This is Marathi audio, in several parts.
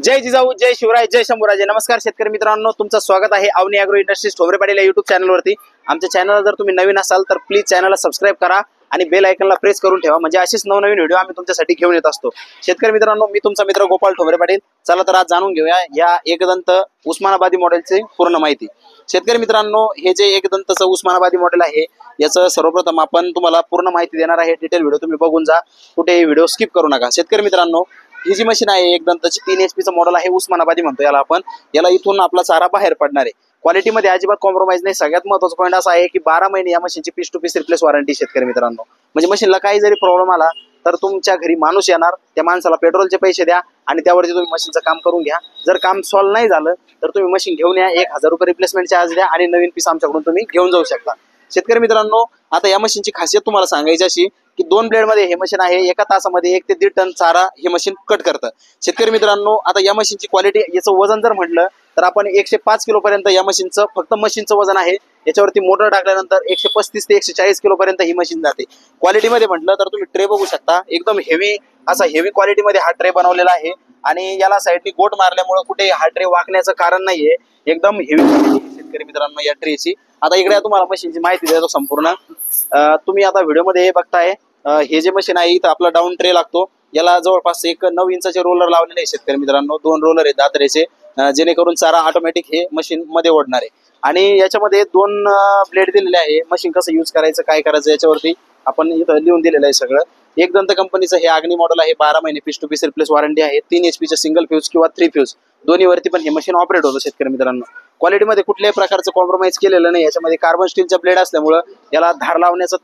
जय जिजाऊ, जय शिवराय, जय शंभूराजे. नमस्कार शेतकरी मित्रांनो, तुमचं स्वागत आहे अवनी ॲग्रो इंडस्ट्रीज ठोंबरे पाटील या युट्यूब चॅनलवरती. आमच्या चॅनलला जर तुम्ही नवीन असाल तर प्लीज चॅनलला सबस्क्राईब करा आणि बेल आयकॉनला प्रेस करून ठेवा, म्हणजे असेच नवनवीन व्हिडिओ आम्ही तुमच्यासाठी घेऊन येत असतो. शेतकरी मित्रांनो, मी तुमचा मित्र गोपाल ठोंबरे पाटील. चला तर आज जाणून घेऊया या एकदंत उस्मानाबादी मॉडेलची पूर्ण माहिती. शेतकरी मित्रांनो, हे जे एकदंतचं उस्मानाबादी मॉडेल आहे याचं सर्वप्रथम आपण तुम्हाला पूर्ण माहिती देणार आहे. डिटेल व्हिडिओ तुम्ही बघून जा, कुठेही व्हिडिओ स्किप करू नका. शेतकरी मित्रांनो, ही जी मशीन आहे एकदंतची 3 HP मॉडेल आहे, उस्मानाबादी म्हणतो याला आपण. याला इथून आपला चारा बाहेर पडणार आहे. क्वालिटीमध्ये अजिबात कॉम्प्रोमाइज नाही. सगळ्यात महत्त्वाचा पॉईंट असा आहे की 12 महिने या मशीनची piece to piece replace warranty. शेतकरी मित्रांनो, म्हणजे मशीनला काही जरी प्रॉब्लेम आला तर तुमच्या घरी माणूस येणार, त्या माणसाला पेट्रोलचे पैसे द्या आणि त्यावरती तुम्ही मशीनचं काम करून घ्या. जर काम सॉल्व्ह नाही झालं तर तुम्ही मशीन घेऊन या, 1000 रुपये रिप्लेसमेंट चार्ज द्या आणि नवीन पीस आमच्याकडून तुम्ही घेऊन जाऊ शकता. शेतकरी मित्रांनो, आता या मशीनची खासियत तुम्हाला सांगायची अशी की 2 ब्लेडमध्ये हे मशीन आहे. एका तासामध्ये 1 ते 1.5 टन चारा हे मशीन कट करतं. शेतकरी मित्रांनो, आता या मशीनची क्वालिटी, याचं वजन जर म्हटलं तर आपण 105 किलो पर्यंत या मशीनचं फक्त मशीनचं वजन आहे. याच्यावरती मोटर टाकल्यानंतर 135 ते 140 किलो पर्यंत ही मशीन जाते. क्वालिटीमध्ये म्हटलं तर तुम्ही ट्रे बघू शकता, एकदम हेवी असा हेवी क्वालिटीमध्ये हा ट्रे बनवलेला आहे आणि याला साईडनी गोट मारल्यामुळे कुठे हा ट्रे वाकण्याचं कारण नाहीये. एकदम हेवी क्वालिटी शेतकरी मित्रांनो या ट्रेची. आता इकडे तुम्हाला मशीनची माहिती देतो संपूर्ण. तुम्ही आता व्हिडिओमध्ये हे बघताय, हे जे मशीन आहे इथं आपला डाऊन ट्रे लागतो. याला जवळपास 9 इंचाचे रोलर लावलेले आहे शेतकरी मित्रांनो. 2 रोलर आहेत दात्रेचे, जेणेकरून चारा ऑटोमॅटिक हे मशीन मध्ये ओढणार आहे. आणि याच्यामध्ये 2 ब्लेड दिलेले आहे. मशीन कसं यूज करायचं, काय करायचं याच्यावरती आपण इथं लिहून दिलेलं आहे सगळं. एकदंत कंपनीचं हे अग्नी मॉडेल आहे. 12 महिने piece to piece replace warranty आहे. 3 HP सिंगल फ्यूज किंवा 3 फ्यूज दोन्हीवरती पण हे मशीन ऑपरेट होतं. शेतकरी मित्रांनो, क्वालिटीमध्ये कुठल्याही प्रकारचं कॉम्प्रोमाइज केलेलं नाही. याच्यामध्ये कार्बन स्टीलच्या ब्लेड असल्यामुळं याला धार लावण्याचं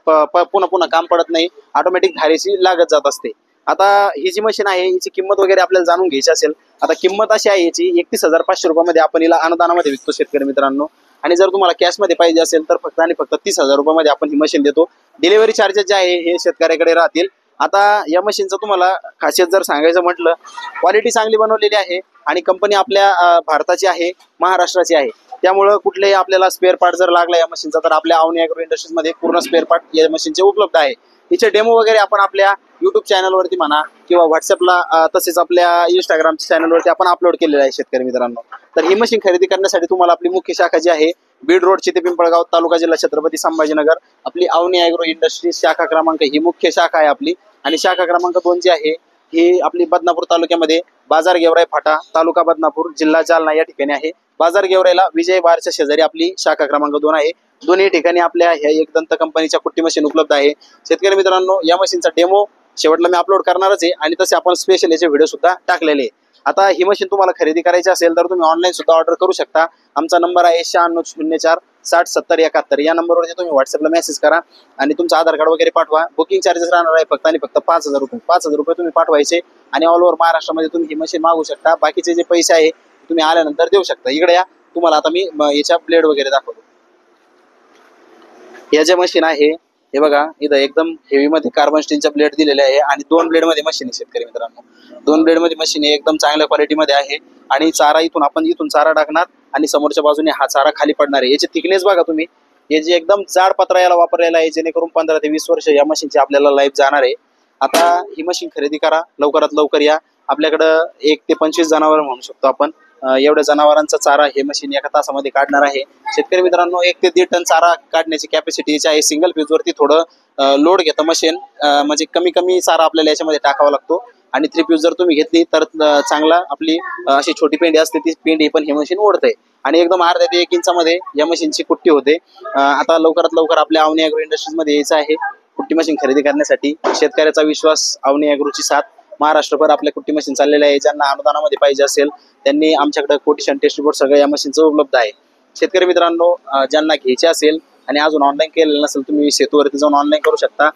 पुन्हा पुन्हा काम पडत नाही. ऑटोमॅटिक धारेची लागत जात असते. आता ही जी मशीन आहे हिची किंमत वगैरे आपल्याला जाणून घ्यायची असेल, आता किंमत अशी आहे याची 31,500 रुपयामध्ये आपण हिला अनुदानामध्ये विकतो शेतकरी मित्रांनो. आणि जर तुम्हाला कॅशमध्ये पाहिजे असेल तर फक्त आणि फक्त 30,000 रुपयामध्ये आपण ही मशीन देतो. डिलिव्हरी चार्जेस जे आहे हे शेतकऱ्याकडे राहतील. आता या मशीनचं तुम्हाला खासियत जर सांगायचं म्हटलं, क्वालिटी चांगली बनवलेली आहे आणि कंपनी आपल्या भारताची आहे, महाराष्ट्राची आहे. त्यामुळं कुठलेही आपल्याला स्पेअर पार्ट जर लागला या मशीनचा तर आपल्या अवनी ॲग्रो इंडस्ट्रीजमध्ये पूर्ण स्पेअर पार्ट या मशीनचे उपलब्ध आहे. हिचे डेमो वगैरे आपण आपल्या युट्यूब चॅनलवरती म्हणा किंवा व्हॉट्सअपला तसेच आपल्या इंस्टाग्रामच्या चॅनलवरती आपण अपलोड केलेलं आहे शेतकरी मित्रांनो. तर ही मशीन खरेदी करण्यासाठी तुम्हाला आपली मुख्य शाखा जी आहे बीड रोड चिते पिंपळगाव, तालुका जिल्हा छत्रपती संभाजीनगर, आपली अवनी ॲग्रो इंडस्ट्रीज शाखा क्रमांक ही मुख्य शाखा आहे आपली. आणि शाखा क्रमांक 2 जी आहे ही आपली बदनापूर तालुक्यामध्ये बाजार गेवराई फाटा, तालुका बदनापूर, जिल्हा जालना या ठिकाणी आहे. बाजार गेवराईला विजय बारच्या शेजारी आपली शाखा क्रमांक 2 आहे. दोन्ही ठिकाणी आपल्या ह्या एकदंत कंपनीच्या कुट्टी मशीन उपलब्ध आहे. शेतकरी मित्रांनो, या मशीनचा डेमो शेवटला मी अपलोड करणारच आहे आणि तसे आपण स्पेशल याचे व्हिडिओ सुद्धा टाकलेले आहे. आता ही मशीन तुम्हाला खरेदी करायची असेल तर तुम्ही ऑनलाईन सुद्धा ऑर्डर करू शकता. आमचा नंबर आहे 9604 60 70 71. या नंबरवरती तुम्ही व्हॉट्सअपला मेसेज करा आणि तुमचं आधार कार्ड वगैरे पाठवा. बुकिंग चार्जेस राहणार आहे फक्त आणि फक्त 5,000 रुपये. 5,000 रुपये तुम्ही पाठवायचे आणि ऑल ओव्हर महाराष्ट्रामध्ये तुम्ही ही मशीन मागू शकता. बाकीचे जे पैसे आहे तुम्ही आल्यानंतर देऊ शकता. इकडे या, तुम्हाला आता मी याच्या ब्लेड वगैरे दाखवतो. या जे मशीन आहे हे बघा, इथं एकदम हेवीमध्ये कार्बन स्टीलच्या ब्लेड दिलेले आहे आणि 2 ब्लेडमध्ये मशीन आहे शेतकरी मित्रांनो. 2 ब्लेडमध्ये मशीन आहे, एकदम चांगल्या क्वालिटीमध्ये आहे. आणि चारा इथून चारा टाकणार आणि समोरच्या बाजूने हा चारा खाली पडणार आहे. याची थिकनेस बघा तुम्ही, हे जे एकदम जाड पत्रा याला वापरलेला आहे, जेणेकरून 15 ते 20 वर्ष या मशीनची आपल्याला लाईफ जाणार आहे. आता ही मशीन खरेदी करा, लवकरात लवकर या. आपल्याकडं 1 ते 25 जनावर म्हणू शकतो आपण, एवढ्या जनावरांचा चारा हे मशीन एका तासामध्ये काढणार आहे. शेतकरी मित्रांनो, 1 ते 1.5 टन चारा काढण्याची कॅपॅसिटी याची आहे. सिंगल फ्यूजवरती थोडं लोड घेतं मशीन, म्हणजे कमी चारा आपल्याला याच्यामध्ये टाकावा लागतो. आणि 3 फ्यूज जर तुम्ही घेतली तर चांगला आपली अशी छोटी पेंडी असते ती पेंडी पण हे मशीन ओढते आणि एकदम अर्ध्या ते 1 इंचामध्ये या मशीनची कुट्टी होते. आता लवकरात लवकर आपल्या अवनी ॲग्रो इंडस्ट्रीजमध्ये यायचं आहे कुट्टी मशीन खरेदी करण्यासाठी. शेतकऱ्याचा विश्वास, अवनी ॲग्रोची साथ, महाराष्ट्रभर आपल्या कुट्टी मशीन चाललेल्या आहे. ज्यांना अनुदानामध्ये पाहिजे असेल त्यांनी आमच्याकडे कोटेशन टेस्ट रिपोर्ट सगळं या मशीनचं उपलब्ध आहे. शेतकरी मित्रांनो, ज्यांना घ्यायचे असेल आणि अजून ऑनलाईन केलेलं नसेल तुम्ही सेतूवरती जाऊन ऑनलाईन करू शकता.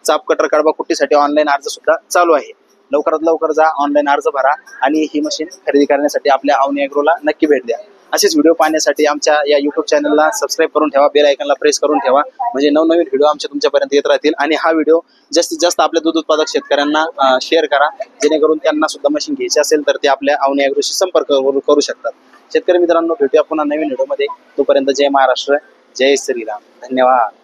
चाप कटर कडबा कुट्टीसाठी ऑनलाईन अर्ज सुद्धा चालू आहे. लवकरात लवकर जा, ऑनलाईन अर्ज भरा आणि ही मशीन खरेदी करण्यासाठी आपल्या अवनी ॲग्रोला नक्की भेट द्या. असेच व्हिडिओ पाहण्यासाठी आमच्या या युट्यूब चॅनलला सबस्क्राईब करून ठेवा, बेल आयकॉनला प्रेस करून ठेवा, म्हणजे नवनवीन व्हिडिओ आमच्या तुमच्यापर्यंत येत राहतील. आणि हा व्हिडिओ जास्तीत जास्त आपल्या दूध उत्पादक शेतकऱ्यांना शेअर करा, जेणेकरून त्यांना सुद्धा मशीन घ्यायची असेल तर ते आपल्या अवनी ॲग्रोशी संपर्क करू शकतात. शेतकरी मित्रांनो, भेटूया पुन्हा नवीन व्हिडिओमध्ये. तोपर्यंत जय महाराष्ट्र, जय श्रीराम. धन्यवाद.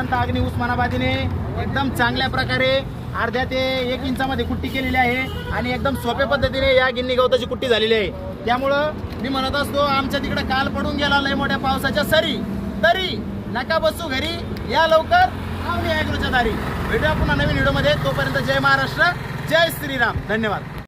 साधारणतः अग्नी उस्मानाबादीने एकदम चांगल्या प्रकारे अर्ध्या ते 1 इंचामध्ये कुट्टी केलेली आहे आणि एकदम सोप्या पद्धतीने या गिन्नी गवताची कुट्टी झालेली आहे। त्यामुळं मी म्हणत असतो आमच्या तिकडे काल पडून गेला लय मोठ्या पावसाच्या सरी, तरी नका बसू घरी, या लवकर अवनी ॲग्रोच्या दारी। भेटूया पुन्हा नवीन व्हिडिओमध्ये, तोपर्यंत जय महाराष्ट्र, जय श्रीराम, धन्यवाद।